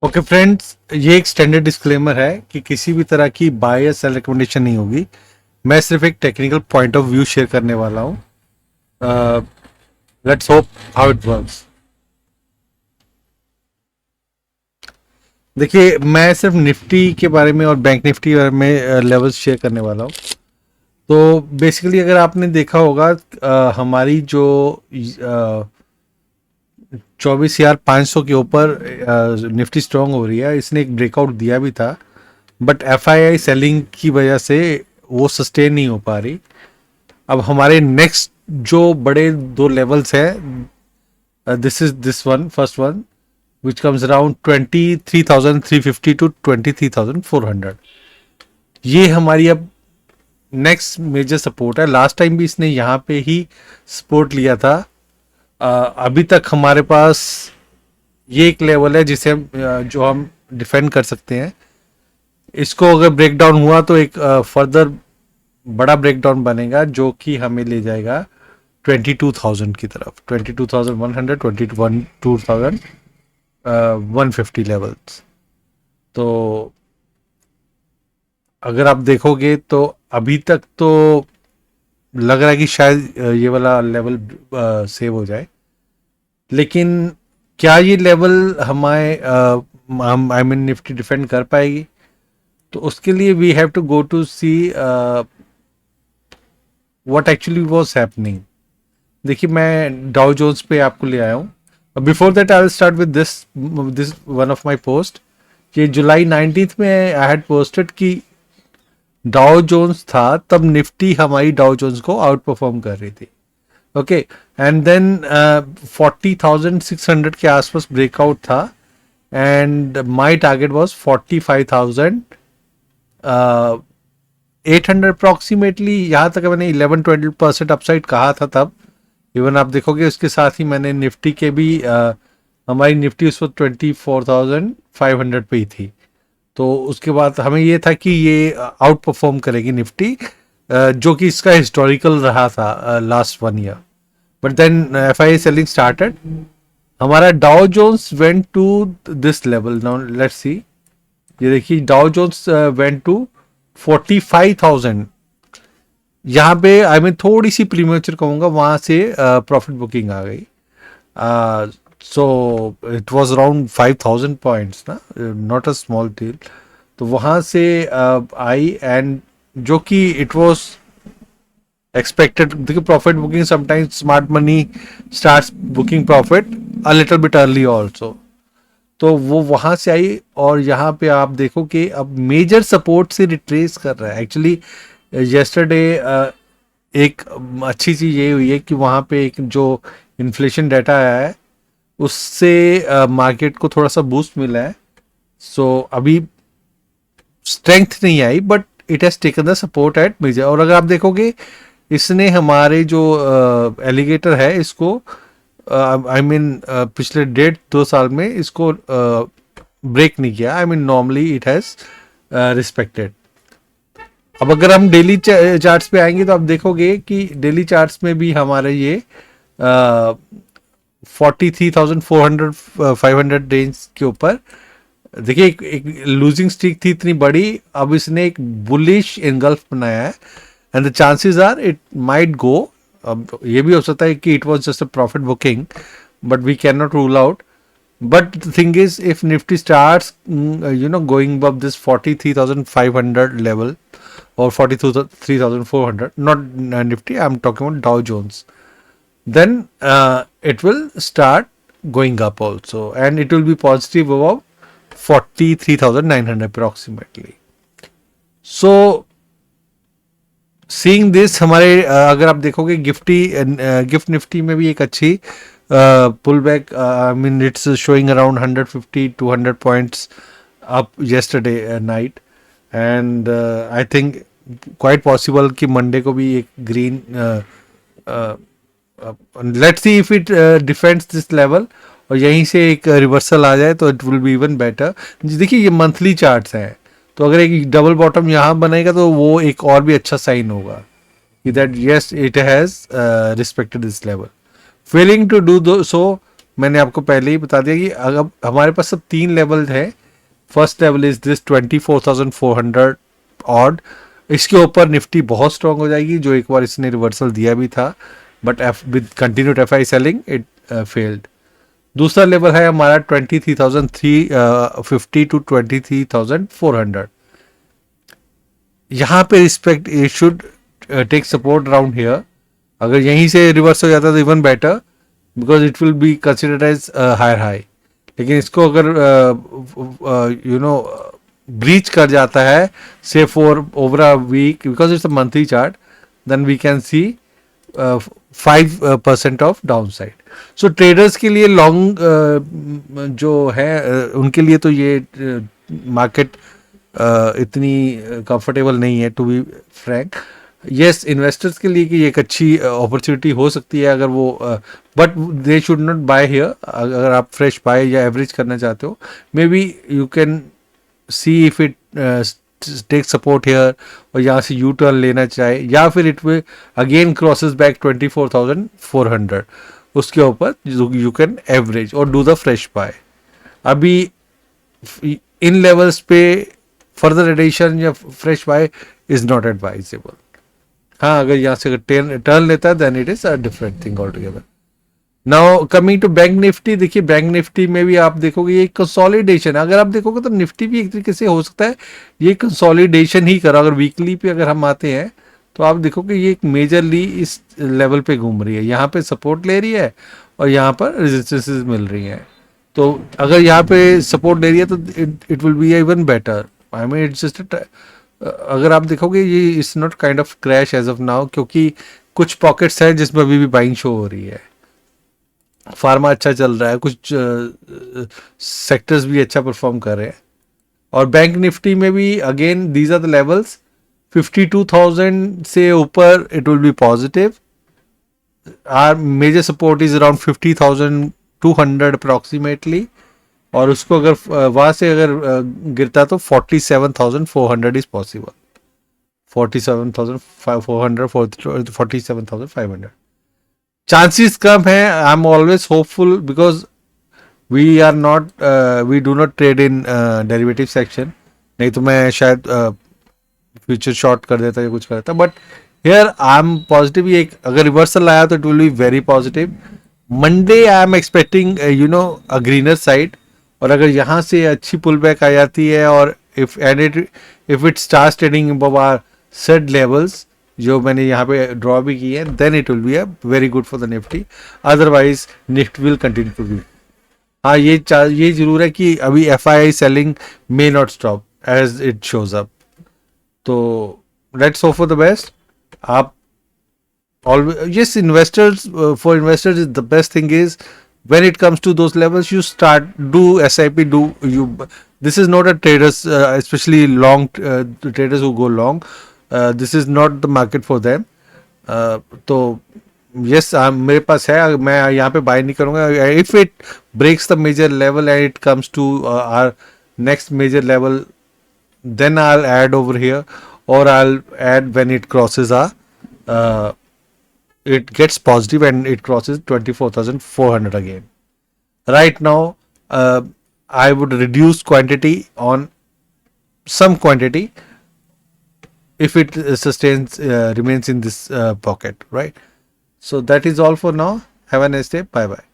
Okay friends, ये एक standard disclaimer है कि किसी भी तरह की बाय या सेल रिकमेंडेशन नहीं होगी। मैं सिर्फ एक technical point of view share करने वाला हूँ। Let's hope how it works. देखिए, मैं सिर्फ निफ्टी के बारे में और बैंक निफ्टी के बारे में लेवल्स शेयर करने वाला हूँ। तो बेसिकली अगर आपने देखा होगा, हमारी जो 24,500 के ऊपर निफ्टी स्ट्रांग हो रही है, इसने एक ब्रेकआउट दिया भी था, बट एफआईआई सेलिंग की वजह से वो सस्टेन नहीं हो पा रही। अब हमारे नेक्स्ट जो बड़े दो लेवल्स हैं, this is this one first one which comes around 23,350 to 23,400। ये हमारी अब नेक्स्ट मेजर सपोर्ट है। लास्ट टाइम भी इसने यहाँ पे ही सपोर्ट लिया था। अभी तक हमारे पास ये एक लेवल है जिसे जो हम डिफेंड कर सकते हैं। इसको अगर ब्रेक डाउन हुआ तो एक फर्दर बड़ा ब्रेक डाउन बनेगा जो कि हमें ले जाएगा 22,000 की तरफ, 22,100, 22,150 लेवल्स। तो अगर आप देखोगे तो अभी तक तो लग रहा है कि शायद ये वाला लेवल सेव हो जाए, लेकिन क्या ये लेवल हमारे हम आई मीन निफ्टी डिफेंड कर पाएगी? तो उसके लिए we have to go to see what actually was happening. देखिए, मैं डाउ जोन्स पे आपको ले आया हूँ। Before that I will start with this one of my post. ये जुलाई 19 में आई हैड पोस्टेड कि डाउ जोन्स था तब निफ्टी हमारी डाउ जोन्स को आउट परफॉर्म कर रही थी। ओके, एंड देन 40,600 के आसपास ब्रेकआउट था and my target was 45,800 approximately. यहाँ तक मैंने 11-12% अपसाइड कहा था तब। इवन आप देखोगे उसके साथ ही मैंने निफ्टी के भी हमारी निफ्टी उस वक्त 24,500 पे ही थी। तो उसके बाद हमें ये था कि ये आउट परफॉर्म करेगी निफ्टी, जो कि इसका हिस्टोरिकल रहा था last 1 year. But then F I selling started. हमारा Dow Jones went to this level. Now let's see. ये देखिए, डाउ जोन्स वेंट टू 45,000। यहाँ पे आई मीन थोड़ी सी प्रीमेचर कहूँगा, वहाँ से प्रॉफिट बुकिंग आ गई। So it was around 5,000 points ना, नॉट अ स्मॉल डील। तो वहाँ से आई एंड जो कि इट वाज एक्सपेक्टेड। देखिए, profit booking sometimes smart money starts booking profit a little bit early also. तो वो वहाँ से आई और यहाँ पे आप देखो कि अब मेजर सपोर्ट से रिट्रेस कर रहा है। एक्चुअली येस्टरडे एक अच्छी चीज़ ये हुई है कि वहाँ पे एक जो इन्फ्लेशन डाटा आया है उससे मार्केट को थोड़ा सा बूस्ट मिला है। सो अभी स्ट्रेंथ नहीं आई, but it has taken the support at major. और अगर आप देखोगे, इसने हमारे जो एलिगेटर है इसको आई मीन पिछले 1.5-2 साल में इसको ब्रेक नहीं किया। I mean normally it has respected. अब अगर हम डेली चार्ट्स पे आएंगे तो आप देखोगे कि डेली चार्ट्स में भी हमारे ये 43,400 500 रेंज के ऊपर देखिए एक लूजिंग स्ट्रीक थी इतनी बड़ी। अब इसने एक बुलिश एंगल्फ बनाया है and the chances are it might go. अब ये भी हो सकता है कि it was just a profit booking, but we can not rule out. But the thing is, if Nifty starts, going above this 43,500 level or 43,400, not Nifty, I'm talking about Dow Jones, then it will start going up also, and it will be positive above 43,900 approximately. So, seeing this हमारे अगर आप देखोगे gift Nifty में भी एक अच्छी pull back. I mean it's showing around 150-200 points up yesterday night, and I think quite possible कि Monday को भी एक green, let's see if it defends this level और यहीं से एक रिवर्सल आ जाए तो it will be even better. देखिए, ये मंथली चार्ट्स हैं, तो अगर एक डबल बॉटम यहाँ बनेगा तो वो एक और भी अच्छा साइन होगा कि that yes it has respected this level. Failing to do so, मैंने आपको पहले ही बता दिया कि अगर हमारे पास सब 3 लेवल है. First level is this 24,400 odd. इसके ऊपर निफ्टी बहुत स्ट्रांग हो जाएगी, जो एक बार इसने रिवर्सल दिया भी था, but with continued F I selling it failed. दूसरा लेवल है हमारा 23,350 टू 23,400. यहाँ पे respect it should take support around here. अगर यहीं से रिवर्स हो जाता तो even better, because it will be considered as higher high. लेकिन इसको अगर ब्रीच कर जाता है से for over a week, because it's a monthly chart, then we can see 5% of down side. So traders के लिए लॉन्ग जो है उनके लिए तो ये मार्केट इतनी कंफर्टेबल नहीं है, to be frank. Yes, investors के लिए कि एक अच्छी अपॉर्चुनिटी हो सकती है अगर वो, but they should not buy here. अगर आप फ्रेश बाय या एवरेज करना चाहते हो, maybe you can see if it take support here और यहाँ से यू टर्न लेना चाहे, या फिर it will again crosses back 24,400. उसके ऊपर यू कैन एवरेज और डू द फ्रेश बाय. अभी इन लेवल्स पे फर्दर एडिशन या fresh buy is not advisable. हाँ, अगर यहाँ से टर्न लेता है then it is a different thing all together. Now coming to bank Nifty, देखिए बैंक निफ्टी में भी आप देखोगे ये कंसोलिडेशन. अगर आप देखोगे तो निफ्टी भी एक तरीके से हो सकता है ये कंसोलिडेशन ही करो. अगर वीकली पे अगर हम आते हैं तो आप देखोगे ये एक मेजरली इस लेवल पे घूम रही है. यहाँ पे सपोर्ट ले रही है और यहाँ पर रेजिस्टेंसेस मिल रही हैं. तो अगर यहाँ पे सपोर्ट ले रही है तो it will be even better. I mean it's just, अगर आप देखोगे ये it's not kind of crash as of now, क्योंकि कुछ पॉकेट्स हैं जिसमें अभी भी बाइंग शो हो रही है. फार्मा अच्छा चल रहा है, कुछ सेक्टर्स भी अच्छा परफॉर्म कर रहे हैं. और बैंक निफ्टी में भी again these are the levels. 52,000 से ऊपर it will be positive. Our major support is around 50,200 approximately. और उसको अगर वहां से अगर गिरता तो 47,400 इज पॉसिबल. 47,400, 47,500 चांसेस कम है. I am always hopeful because we are not, we do not trade in derivative section. नहीं तो मैं शायद फ्यूचर शॉर्ट कर देता या कुछ कर देता. But here I am positive. एक अगर रिवर्सल आया तो it will be very positive. Monday I am expecting a greener side. और अगर यहाँ से अच्छी पुल बैक आ जाती है और if it start trading above our set levels जो मैंने यहाँ पे ड्रॉ भी की है, then it will be a very good for the Nifty. Otherwise Nifty will continue to be. हाँ, ये जरूर है कि अभी FII selling may not stop as it shows up. तो let's hope for the best. आप always, yes, investors, for investors is the best thing is when it comes to those levels you start do SIP. Do you, this is not a traders, especially long traders who go long, this is not the market for them. तो yes, मेरे पास है, मैं यहाँ पे bye नहीं करूँगा. if it breaks the major level and it comes to our next major level, then I'll add over here, or I'll add when it crosses our it gets positive and it crosses 24,400 again. Right now, I would reduce quantity on some quantity if it sustains, remains in this pocket, right? So that is all for now. Have a nice day. Bye bye.